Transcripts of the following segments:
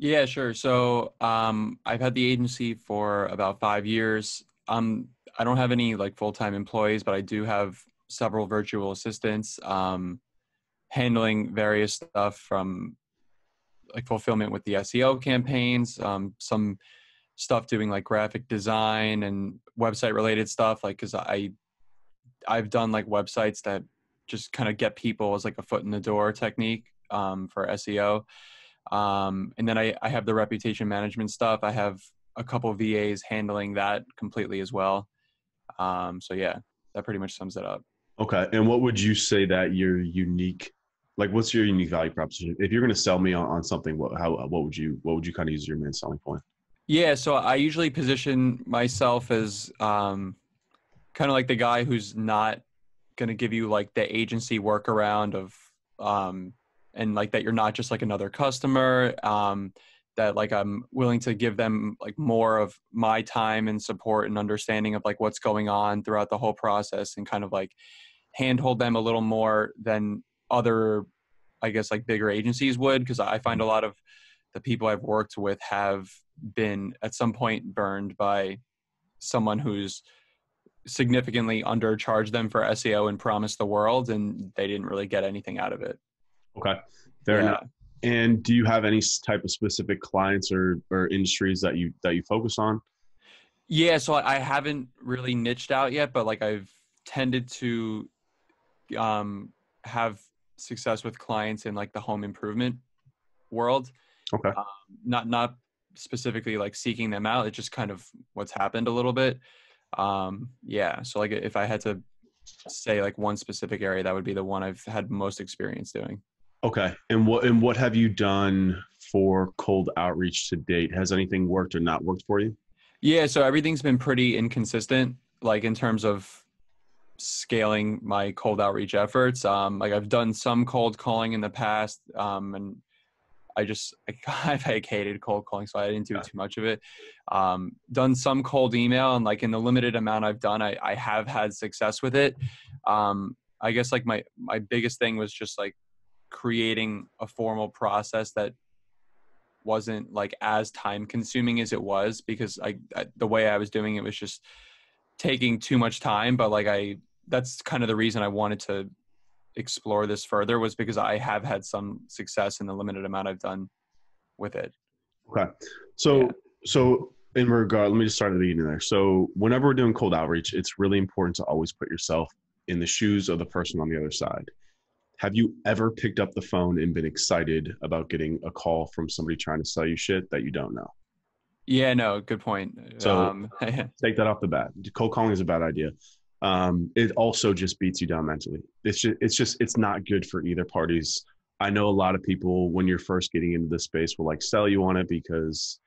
Yeah, sure. So, I've had the agency for about 5 years. I don't have any like full-time employees, but I do have several virtual assistants, handling various stuff from like fulfillment with the SEO campaigns, some stuff doing like graphic design and website related stuff. Like, cause I've done like websites that just kind of get people as like a foot in the door technique, for SEO. And then I have the reputation management stuff. I have a couple VAs handling that completely as well. So yeah, that pretty much sums it up. Okay. And what would you say that your unique, like, what's your unique value proposition? If you're going to sell me on something, what would you kind of use as your main selling point? Yeah, so I usually position myself as kind of like the guy who's not going to give you like the agency workaround of um, and like that you're not just like another customer, that like I'm willing to give them like more of my time and support and understanding of like what's going on throughout the whole process and kind of like handhold them a little more than other, I guess, like bigger agencies would, because I find a lot of the people I've worked with have been at some point burned by someone who's significantly undercharged them for SEO and promised the world, and they didn't really get anything out of it. Okay. Fair Yeah. enough. And do you have any type of specific clients or industries that you focus on? Yeah, so I haven't really niched out yet, but like I've tended to um have success with clients in like the home improvement world. Okay. Um, not specifically like seeking them out. It's just kind of what's happened a little bit. Yeah, so like if I had to say like one specific area, that would be the one I've had most experience doing. Okay. And what have you done for cold outreach to date? Has anything worked or not worked for you? Yeah, so everything's been pretty inconsistent, like in terms of scaling my cold outreach efforts. Like I've done some cold calling in the past, and I hated cold calling, so I didn't do Okay. too much of it. Done some cold email, and like in the limited amount I've done, I have had success with it. I guess like my biggest thing was just like creating a formal process that wasn't like as time consuming as it was, because the way I was doing it was just taking too much time. But like that's kind of the reason I wanted to explore this further, was because I have had some success in the limited amount I've done with it. Okay. Yeah. So in regard, let me just start at the beginning there. So whenever we're doing cold outreach, it's really important to always put yourself in the shoes of the person on the other side. Have you ever picked up the phone and been excited about getting a call from somebody trying to sell you shit that you don't know? Yeah, no, good point. So take that off the bat. Cold calling is a bad idea. It also just beats you down mentally. It's not good for either parties. I know a lot of people when you're first getting into this space will like sell you on it because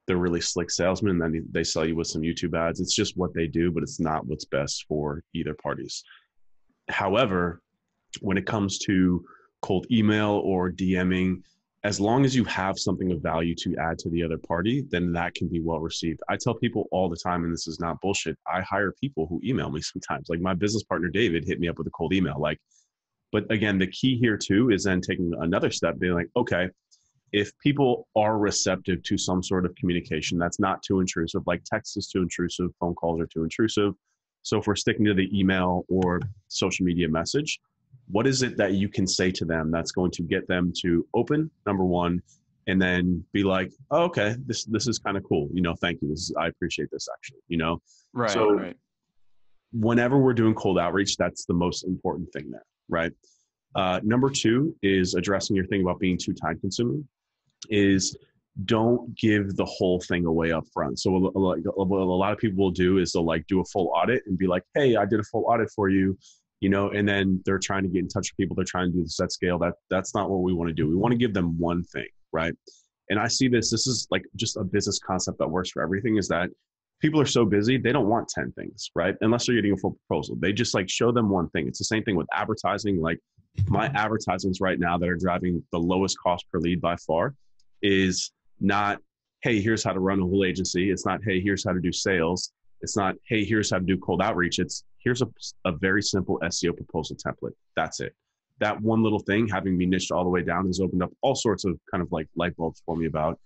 they're really slick salesmen, and then they sell you with some YouTube ads. It's just what they do, but it's not what's best for either parties. However, when it comes to cold email or DMing, as long as you have something of value to add to the other party, then that can be well received. I tell people all the time, and this is not bullshit, I hire people who email me sometimes. Like my business partner, David, hit me up with a cold email. Like, but again, the key here too is then taking another step, being like, okay, if people are receptive to some sort of communication that's not too intrusive, like text is too intrusive, phone calls are too intrusive. So if we're sticking to the email or social media message, what is it that you can say to them that's going to get them to open, number one, and then be like, oh, okay, this is kind of cool. Thank you. I appreciate this actually. Right, So right. whenever we're doing cold outreach, that's the most important thing there, right? Number two is addressing your thing about being too time consuming is don't give the whole thing away up front. So what a lot of people will do is they'll like do a full audit and be like, hey, I did a full audit for you, and then they're trying to get in touch with people. They're trying to do the set scale. That's not what we want to do. We want to give them one thing, right? And I see this is like just a business concept that works for everything, is that people are so busy, they don't want 10 things, right? Unless they're getting a full proposal. They just like show them one thing. It's the same thing with advertising. Like my advertisements right now that are driving the lowest cost per lead by far is not, hey, here's how to run a whole agency. It's not, hey, here's how to do sales. It's not, hey, here's how to do cold outreach. It's here's a very simple SEO proposal template. That's it. that one little thing, having me niched all the way down, has opened up all sorts of kind of like light bulbs for me about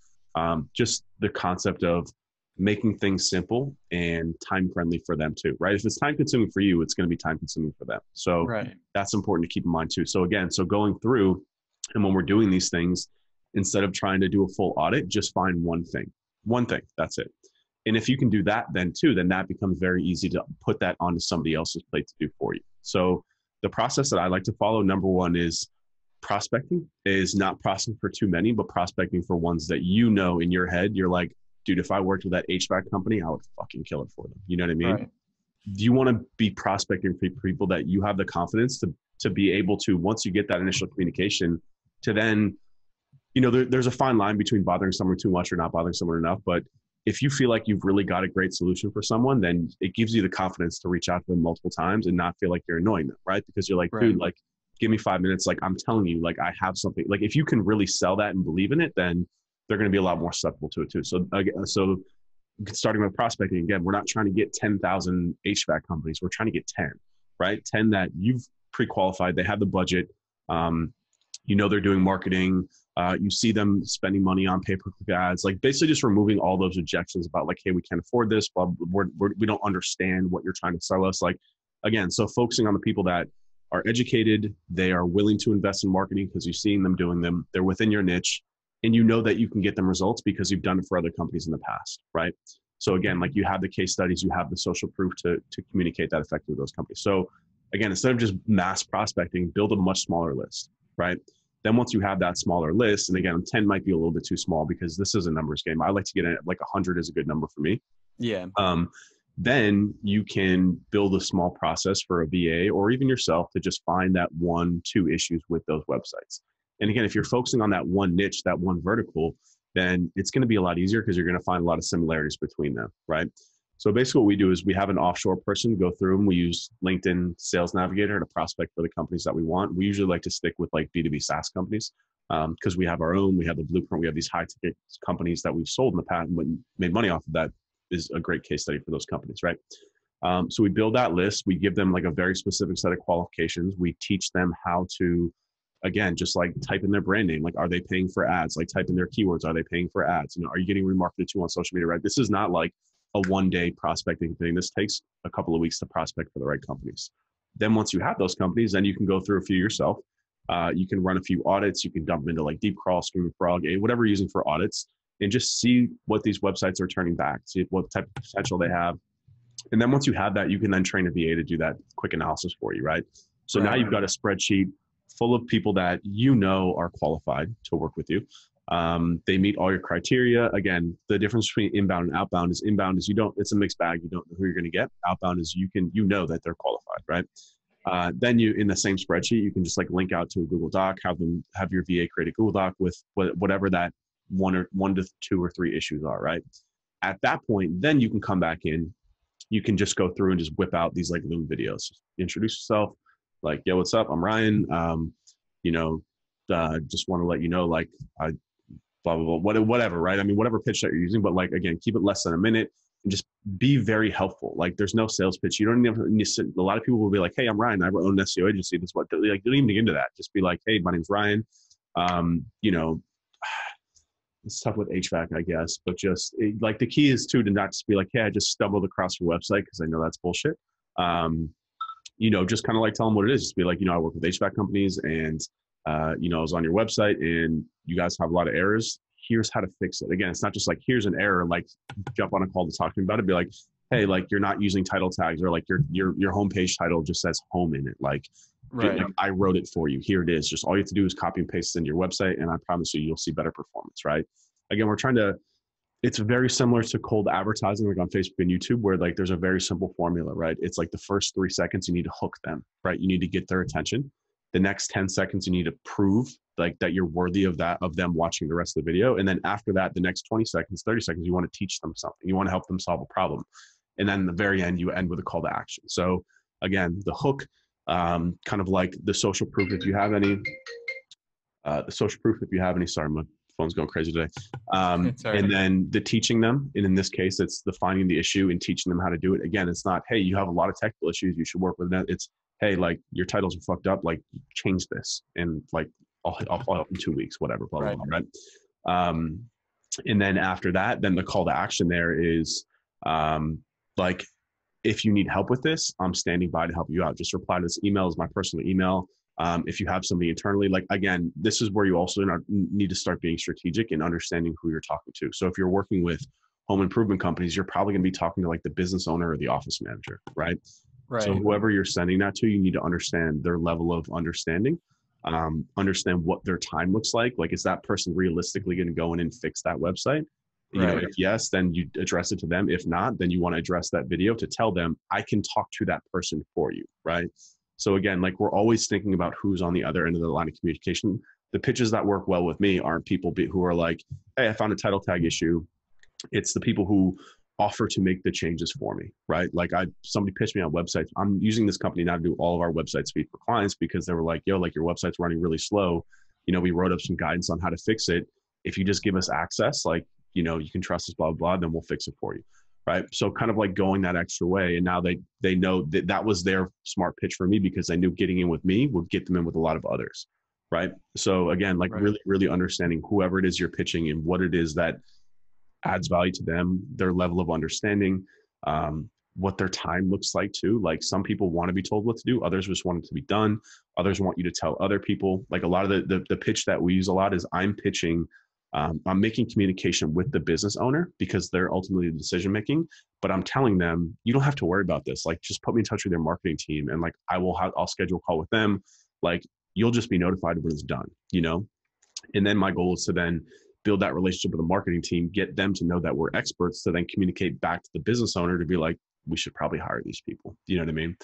just the concept of making things simple and time friendly for them too, right? If it's time consuming for you, it's going to be time consuming for them. So Right. that's important to keep in mind too. So again, so going through, and when we're doing these things, instead of trying to do a full audit, just find one thing, that's it. And if you can do that, then that becomes very easy to put that onto somebody else's plate to do for you. So the process that I like to follow, number one, is prospecting is not prospecting for too many, but prospecting for ones that you know in your head, you're like, dude, if I worked with that HVAC company, I would fucking kill it for them. You know what I mean? Right. Do you want to be prospecting for people that you have the confidence to be able to, once you get that initial communication, to then, there's a fine line between bothering someone too much or not bothering someone enough. But if you feel like you've really got a great solution for someone, then it gives you the confidence to reach out to them multiple times and not feel like you're annoying them, right? Because you're like, Right. dude, like, give me 5 minutes. Like, I'm telling you, like, I have something. Like, if you can really sell that and believe in it, then they're going to be a lot more susceptible to it too. So starting with prospecting, again, we're not trying to get 10,000 HVAC companies. We're trying to get 10, right? 10 that you've pre-qualified. They have the budget. They're doing marketing. You see them spending money on pay-per-click ads, like basically just removing all those objections about like, hey, we can't afford this, but we don't understand what you're trying to sell us. Like, again, so focusing on the people that are educated, they are willing to invest in marketing because you've seen them doing them. They're within your niche, and you know that you can get them results because you've done it for other companies in the past, right? So again, like you have the case studies, you have the social proof to communicate that effectively with those companies. So again, instead of just mass prospecting, build a much smaller list, right? Then once you have that smaller list, and again, 10 might be a little bit too small because this is a numbers game. I like to get in at like 100 is a good number for me. Yeah. Then you can build a small process for a VA or even yourself to just find that 1-2 issues with those websites. And again, if you're focusing on that one niche, that one vertical, then it's going to be a lot easier because you're going to find a lot of similarities between them, right? So basically what we do is we have an offshore person go through and we use LinkedIn Sales Navigator to prospect for the companies that we want. We usually like to stick with like B2B SaaS companies because we have our own, we have the blueprint, we have these high ticket companies that we've sold in the past and made money off of. That is a great case study for those companies, right? So we build that list. We give them like a very specific set of qualifications. We teach them how to, again, just like type in their brand name. Like, are they paying for ads? Like type in their keywords. Are they paying for ads? Are you getting remarketed to on social media, right? This is not like a one-day prospecting thing. This takes a couple of weeks to prospect for the right companies. Then once you have those companies, then you can go through a few yourself. You can run a few audits. You can dump them into like Deepcrawl, Screaming Frog, whatever you're using for audits, and just see what these websites are turning back, see what type of potential they have. And then once you have that, you can then train a VA to do that quick analysis for you, right? So now you've got a spreadsheet full of people that you know are qualified to work with you. They meet all your criteria. Again, the difference between inbound and outbound is it's a mixed bag. You don't know who you're going to get. Outbound is you know that they're qualified, right? Then you, in the same spreadsheet, you can just like link out to a Google Doc, have your VA create a Google Doc with whatever that one to 2 or 3 issues are, right? At that point, then you can come back in. You can just go through and just whip out these like Loom videos. Introduce yourself, like, yo, what's up? I'm Ryan. Just want to let you know, like, I blah, blah, blah, whatever, right? I mean, whatever pitch that you're using, but like, again, keep it less than a minute and just be very helpful. Like, there's no sales pitch. You don't even need to sit. A lot of people will be like, hey, I'm Ryan. I own an SEO agency. This is what, like, don't even get into that. Just be like, hey, my name's Ryan. It's tough with HVAC, I guess, but just like the key is to not just be like, hey, I just stumbled across your website because I know that's bullshit. Just kind of like tell them what it is. Just be like, I work with HVAC companies and, I was on your website and you guys have a lot of errors. Here's how to fix it. Again, it's not just like, here's an error, like jump on a call to talk to me about it. Be like, hey, like you're not using title tags or like your homepage title just says home in it. Like, Right. like I wrote it for you. Here it is. Just all you have to do is copy and paste it into your website. And I promise you'll see better performance, right? Again, it's very similar to cold advertising, like on Facebook and YouTube, where like there's a very simple formula, right? It's like the first 3 seconds, you need to hook them, right? You need to get their attention. The next 10 seconds, you need to prove like that you're worthy of them watching the rest of the video. And then after that, the next 20 seconds, 30 seconds, you want to teach them something. You want to help them solve a problem. And then the very end, you end with a call to action. So again, the hook, kind of like the social proof, if you have any, sorry, my phone's going crazy today. And then the teaching them, and in this case, it's the finding the issue and teaching them how to do it. Again, it's not, hey, you have a lot of technical issues, you should work with that. It's, hey, like your titles are fucked up, like change this, and like I'll follow up in 2 weeks, whatever, blah blah Right. blah, right? Um, and then after that, then the call to action there is like, if you need help with this, I'm standing by to help you out. Just reply to this email, is my personal email. If you have somebody internally, like again, this is where you also need to start being strategic and understanding who you're talking to. So if you're working with home improvement companies, you're probably going to be talking to like the business owner or the office manager, right? So Right. whoever you're sending that to, you need to understand their level of understanding, understand what their time looks like. Like, is that person realistically going to go in and fix that website? You know, Right. if yes, then you address it to them. If not, then you want to address that video to tell them, I can talk to that person for you, right? So again, like we're always thinking about who's on the other end of the line of communication. The pitches that work well with me aren't people who are like, hey, I found a title tag issue. It's the people who offer to make the changes for me, right? Like somebody pitched me on websites. I'm using this company now to do all of our website speed for clients because they were like, yo, like your website's running really slow. You know, we wrote up some guidance on how to fix it. If you just give us access, like, you know, you can trust us, blah, blah, blah, then we'll fix it for you. Right. So kind of like going that extra way. And now they know that was their smart pitch for me because they knew getting in with me would get them in with a lot of others. Right. So again, like Right. really, really understanding whoever it is you're pitching and what it is that adds value to them, their level of understanding, what their time looks like too. Like some people want to be told what to do. Others just want it to be done. Others want you to tell other people. Like a lot of the pitch that we use a lot is I'm pitching, I'm making communication with the business owner because they're ultimately the decision making, but I'm telling them, you don't have to worry about this. Like just put me in touch with their marketing team and like I'll schedule a call with them. Like you'll just be notified when it's done, you know? And then my goal is to then build that relationship with the marketing team, get them to know that we're experts to then communicate back to the business owner to be like, we should probably hire these people. You know what I mean?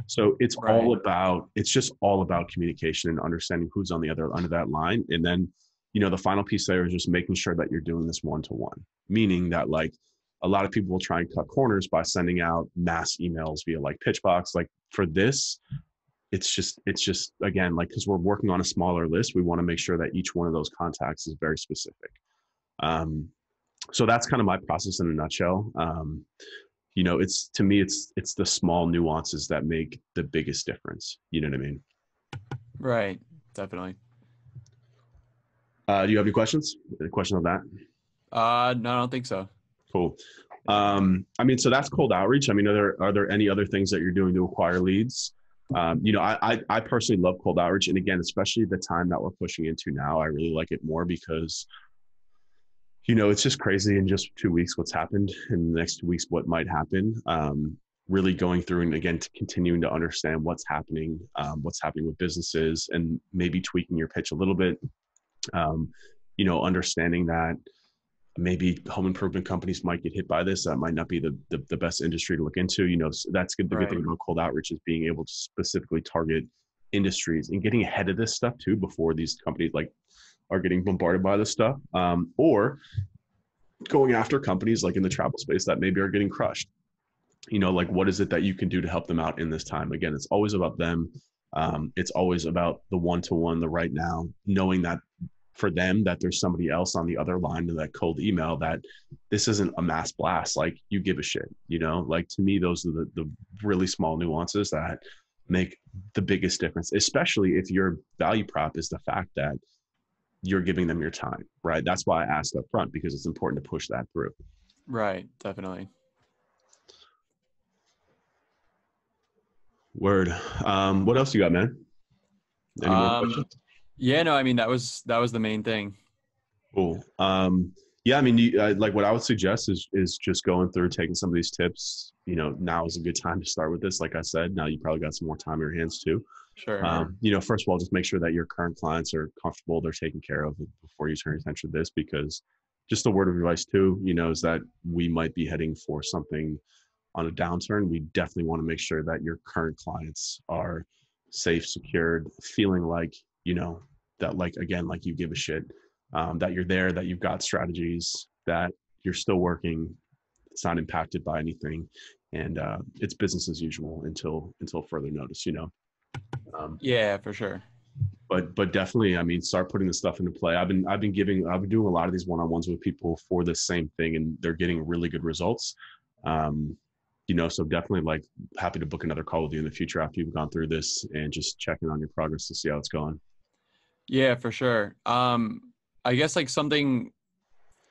So it's Right. just all about communication and understanding who's on the other end of that line. And then, you know, the final piece there is just making sure that you're doing this one-to-one, meaning that like a lot of people will try and cut corners by sending out mass emails via like Pitchbox. Like for this, it's just again, like, because we're working on a smaller list, we want to make sure that each one of those contacts is very specific. So that's kind of my process in a nutshell. You know, it's to me, it's the small nuances that make the biggest difference. You know what I mean? Right. Definitely. Do you have any questions? A question on that? No, I don't think so. Cool. I mean, so that's cold outreach. I mean, are there any other things that you're doing to acquire leads? You know, I personally love cold outreach. And again, especially the time that we're pushing into now, I really like it more because, you know, it's just crazy in just 2 weeks what's happened, in the next 2 weeks what might happen. Really going through and again, to continuing to understand what's happening with businesses and maybe tweaking your pitch a little bit. You know, understanding that maybe home improvement companies might get hit by this. That might not be the best industry to look into. You know, so that's good. The good thing Right. about cold outreach is being able to specifically target industries and getting ahead of this stuff too before these companies like are getting bombarded by this stuff, or going after companies like in the travel space that maybe are getting crushed. You know, like what is it that you can do to help them out in this time? Again, it's always about them. It's always about the one-to-one, the right now, knowing that for them that there's somebody else on the other line of that cold email, that this isn't a mass blast. Like you give a shit, you know, like to me, those are the really small nuances that make the biggest difference, especially if your value prop is the fact that you're giving them your time, right? That's why I asked up front, because it's important to push that through. Right. Definitely. Word. What else you got, man? Any more Um, questions? yeah, no, I mean, that was the main thing. Cool. Yeah, I mean, like what I would suggest is just going through, taking some of these tips. You know, now is a good time to start with this. Like I said, now you probably got some more time in your hands too. Sure. You know, first of all, just make sure that your current clients are comfortable, they're taken care of before you turn your attention to this, because just a word of advice too, you know, is that we might be heading for something on a downturn. We definitely want to make sure that your current clients are safe, secured, feeling like, you know, that like, again, like you give a shit, that you're there, that you've got strategies, that you're still working, it's not impacted by anything. And it's business as usual until further notice, you know. Um, Yeah, for sure. but definitely, I mean, start putting this stuff into play. I've been doing a lot of these one-on-ones with people for this same thing, and they're getting really good results. So definitely like happy to book another call with you in the future after you've gone through this and just checking on your progress to see how it's going. Yeah, for sure. I guess like something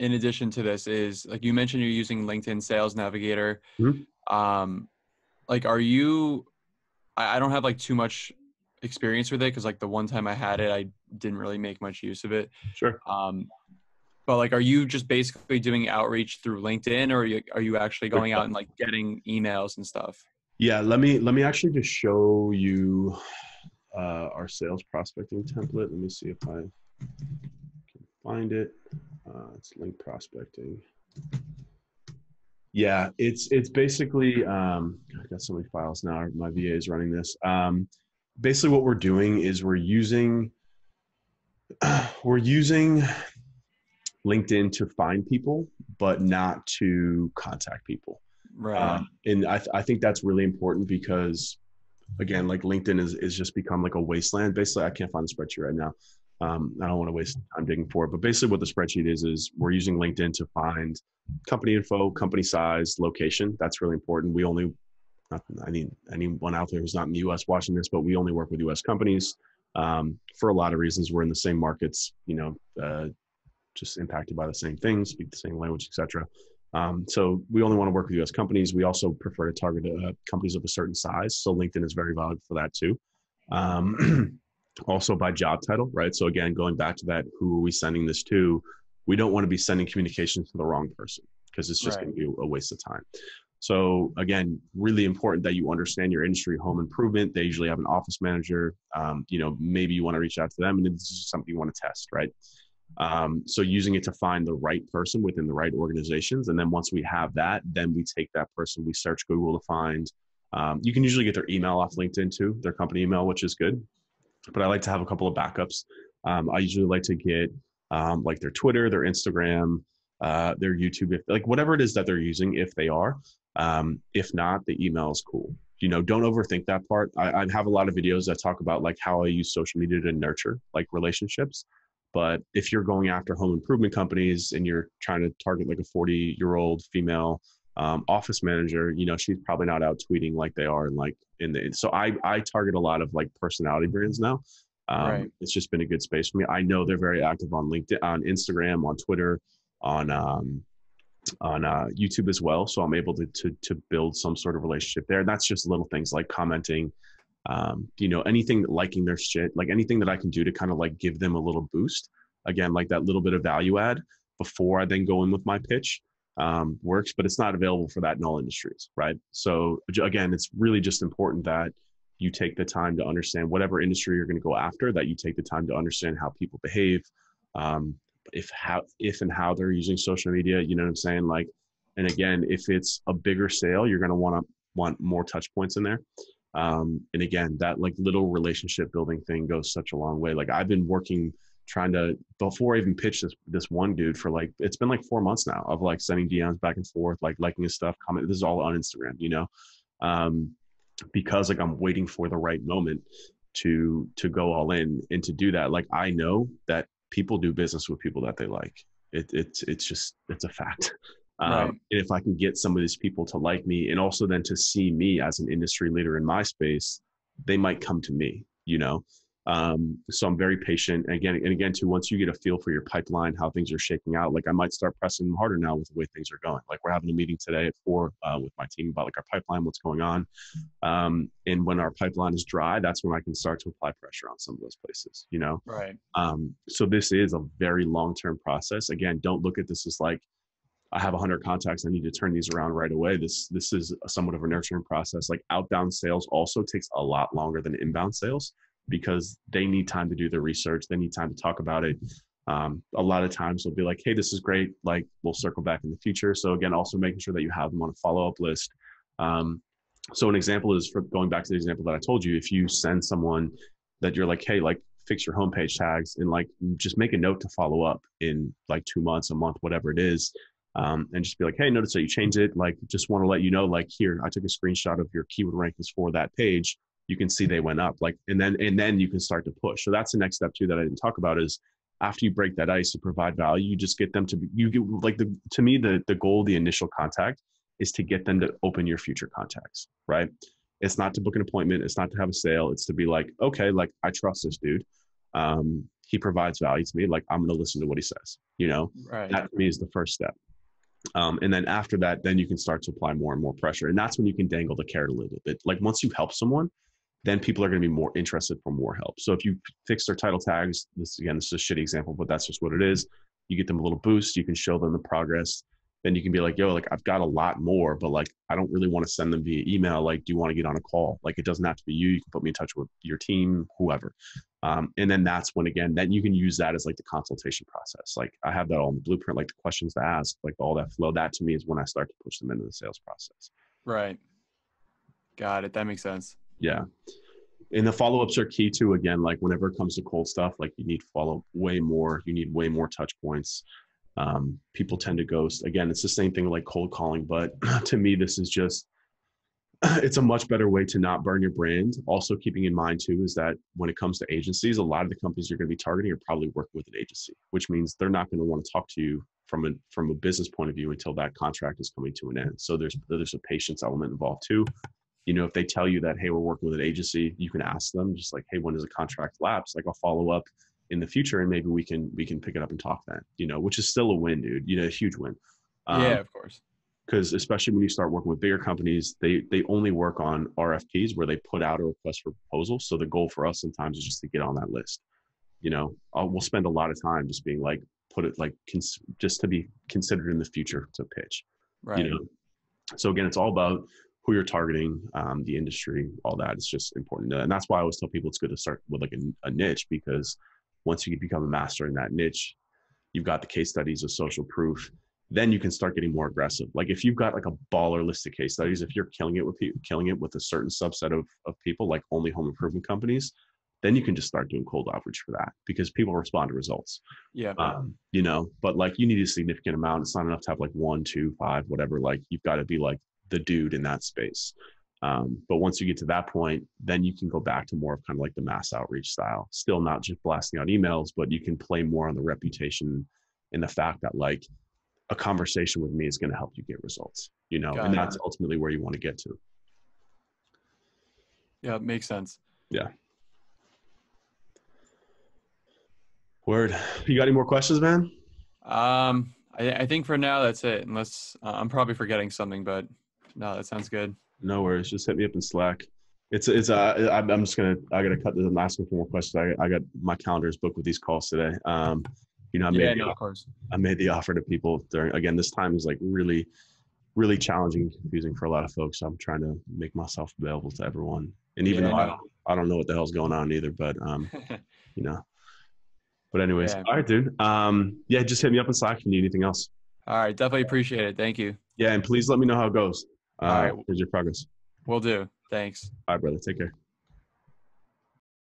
in addition to this is like you mentioned you're using LinkedIn Sales Navigator. Mhm. Like, are you? I don't have like too much experience with it because like the one time I had it, I didn't really make much use of it. Sure. Um, but like, are you just basically doing outreach through LinkedIn, or are you actually going out and like getting emails and stuff? Yeah, let me actually just show you our sales prospecting template. Let me see if I can find it. It's link prospecting. Yeah, it's basically I got so many files now. My VA is running this. Basically, what we're doing is we're using LinkedIn to find people, but not to contact people. Right. And I think that's really important because, again, like LinkedIn is just become like a wasteland. Basically, I can't find the spreadsheet right now. I don't want to waste time digging for it, but basically what the spreadsheet is we're using LinkedIn to find company info, company size, location. That's really important. We only, not, I mean, anyone out there who's not in the US watching this, but we only work with US companies for a lot of reasons. We're in the same markets, just impacted by the same things, speak the same language, etc. So we only want to work with U.S. companies. We also prefer to target companies of a certain size. So LinkedIn is very valuable for that too. Also by job title, right? So again, going back to that, who are we sending this to? We don't want to be sending communications to the wrong person because it's just Right. going to be a waste of time. So again, really important that you understand your industry. Home improvement, they usually have an office manager. Maybe you want to reach out to them and this is something you want to test, right? So using it to find the right person within the right organizations. And then once we have that, then we take that person, we search Google to find, you can usually get their email off LinkedIn too, their company email, which is good. But I like to have a couple of backups. I usually like to get like their Twitter, their Instagram, their YouTube, if, like whatever it is that they're using, if they are. If not, the email is cool. Don't overthink that part. I have a lot of videos that talk about like how I use social media to nurture like relationships. But if you're going after home improvement companies and you're trying to target like a 40-year-old female office manager, she's probably not out tweeting like they are. And like so I target a lot of like personality brands now. Right. It's just been a good space for me. I know they're very active on LinkedIn, on Instagram, on Twitter, on YouTube as well. So I'm able to build some sort of relationship there. And that's just little things like commenting, anything, liking their shit, like anything that I can do to kind of like give them a little boost. Again, like that little bit of value add before I then go in with my pitch works, but it's not available for that in all industries, right? So again, it's really just important that you take the time to understand whatever industry you're going to go after, that you take the time to understand how people behave, if and how they're using social media, you know what I'm saying? Like, and again, if it's a bigger sale, you're going to want more touch points in there. And again, that like little relationship building thing goes such a long way. Like I've been working, trying to, before I even pitched this one dude for like, it's been like 4 months now of like sending DMs back and forth, like liking his stuff, comment. This is all on Instagram, because like I'm waiting for the right moment to go all in and to do that. Like I know that people do business with people that they like. It's a fact. Right. And if I can get some of these people to like me and also then to see me as an industry leader in my space, they might come to me. So I'm very patient. And again, too, once you get a feel for your pipeline, how things are shaking out, like I might start pressing them harder now with the way things are going. Like we're having a meeting today at 4 with my team about like our pipeline, what's going on. And when our pipeline is dry, that's when I can start to apply pressure on some of those places. Right. So this is a very long-term process. Again, don't look at this as like, I have 100 contacts, I need to turn these around right away. This is somewhat of a nurturing process. Like outbound sales also takes a lot longer than inbound sales because they need time to do their research. They need time to talk about it. A lot of times they'll be like, hey, this is great. Like we'll circle back in the future. So again, also making sure that you have them on a follow-up list. So an example is, for going back to the example that I told you, if you send someone that you're like, hey, like fix your homepage tags and like just make a note to follow up in like 2 months, a month, whatever it is. And just be like, hey, notice that you changed it. Like, just want to let you know, like here, I took a screenshot of your keyword rankings for that page. You can see they went up, like, and then you can start to push. So that's the next step too, that I didn't talk about, is after you break that ice to provide value, you just get them to, you get like to me, the goal, the initial contact is to get them to open your future contacts, right? It's not to book an appointment. It's not to have a sale. It's to be like, okay, like I trust this dude. He provides value to me. Like I'm going to listen to what he says, Right. that to me is the first step. And then after that, then you can start to apply more and more pressure. And that's when you can dangle the carrot a little bit. Like once you help someone, then people are going to be more interested for more help. So if you fix their title tags, this is a shitty example, but that's just what it is. You get them a little boost. You can show them the progress. Then you can be like, yo, like I've got a lot more, but like, I don't really want to send them via email. Like, do you want to get on a call? Like, it doesn't have to be you. You can put me in touch with your team, whoever. And then that's when, again, then you can use that as like the consultation process. Like I have that all in the blueprint, like the questions to ask, like all that flow. That to me is when I start to push them into the sales process. Right. Got it. That makes sense. Yeah. And the follow-ups are key too. Again, like whenever it comes to cold stuff, like you need follow way more. You need way more touch points. People tend to ghost. Again, it's the same thing like cold calling, but to me, this is just, it's a much better way to not burn your brand. Also keeping in mind too, is that when it comes to agencies, a lot of the companies you're going to be targeting are probably working with an agency, which means they're not going to want to talk to you from a business point of view until that contract is coming to an end. So there's a patience element involved too. If they tell you that, hey, we're working with an agency, you can ask them just like, hey, when does a contract lapse? Like I'll follow up in the future and maybe we can pick it up and talk then, which is still a win, dude, a huge win. Yeah, of course. Because especially when you start working with bigger companies, they only work on RFPs where they put out a request for proposal. So the goal for us sometimes is just to get on that list. We'll spend a lot of time just being like, put it like, just to be considered in the future to pitch, Right. So again, it's all about who you're targeting, the industry, all that. It's just important. And that's why I always tell people it's good to start with like a niche, because once you become a master in that niche, you've got the case studies of social proof, then you can start getting more aggressive. Like if you've got like a baller list of case studies, if you're killing it with people, killing it with a certain subset of people, like only home improvement companies, then you can just start doing cold outreach for that because people respond to results. Yeah. But like you need a significant amount. It's not enough to have like 1, 2, 5, whatever. Like you've got to be like the dude in that space. But once you get to that point, then you can go back to more of kind of like the mass outreach style, still not just blasting out emails, but you can play more on the reputation and the fact that like a conversation with me is going to help you get results, and that's ultimately where you want to get to. Yeah, it makes sense. Yeah. Word. You got any more questions, man? I think for now that's it. Unless I'm probably forgetting something, but no, that sounds good. No worries. Just hit me up in Slack. I'm gotta cut this. I'm asking for more questions. I got my calendar is booked with these calls today. Of course. I made the offer to people during, again, this time is like really, really challenging and confusing for a lot of folks. So I'm trying to make myself available to everyone. And even though I don't know what the hell's going on either, but, but anyways, All right, dude. Just hit me up in Slack if you need anything else. All right. Definitely appreciate it. Thank you. Yeah. And please let me know how it goes. All right. Here's your progress. Will do. Thanks. All right, brother. Take care.